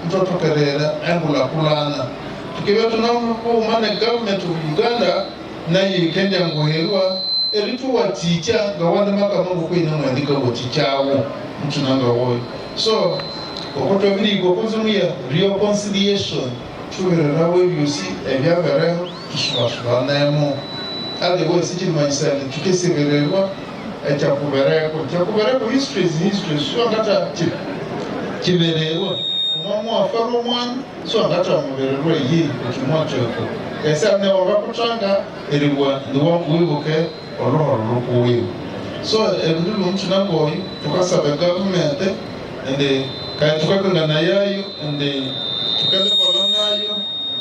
Mtoto kerera angula kulana tukiwa tunakuumana Government of Uganda nayo ikenda ngoherwa eritu waticha ngawanda makamangu kwina mwandika watichawo mtunanga woyo so okoto biri gokozumya reconciliation tuwerera we byusi ebyabereho tushwashwanemo ade wose kimanyisana tukesebererwa etakubereko history so ngata kibererwa mwa afaro mwan so ngata mubererwa yi kimwacho ko esa ne wakutanga eriwa ndiwa wibuke olohoro kuwe so ebulu mtunango tukasaba government ende kaya tukakanga nayo ende tukale kolanayo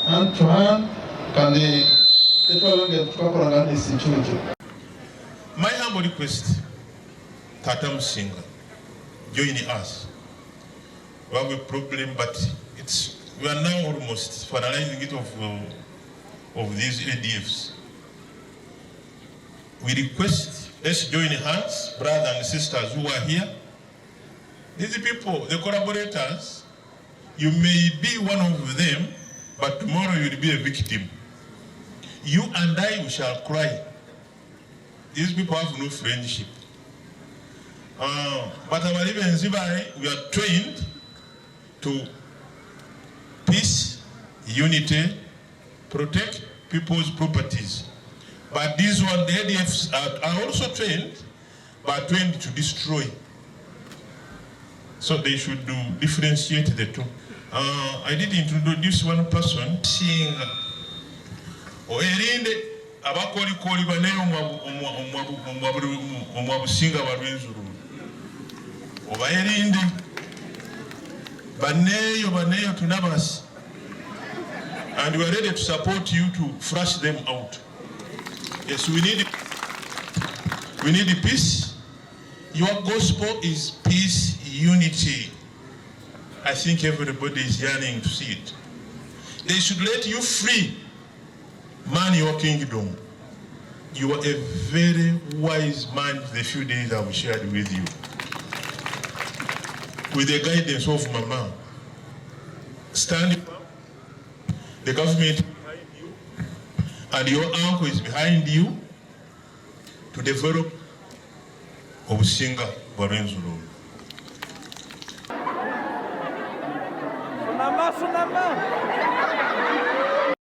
hand to hand kandi etwalonge tukakoranga nisichucho. My humble request, Tata Omusinga, join us. We have a problem, but we are now almost finalizing it of these ADFs. We request, let's join hands, brothers and sisters who are here. These people, the collaborators, you may be one of them, but tomorrow you will be a victim. You and I, we shall cry. These people have no friendship. But our Rwenzori, we are trained to peace, unity, protect people's properties. But these one, the ADFs are also trained, but trained to destroy. So they should differentiate the two. I did introduce one person, seeing Oerinde abakolikoli baneyo Omusinga wa Rwenzururu. Obaerinde baneyo tunabasi. And we are ready to support you to flush them out. Yes, we need peace. Your gospel is peace, unity. I think everybody is yearning to see it. They should let you free. Man your kingdom. You are a very wise man the few days I've shared with you. With the guidance of Mama. Stand up. The government is behind you. And your uncle is behind you to develop Omusinga Rwenzururu. Sunama.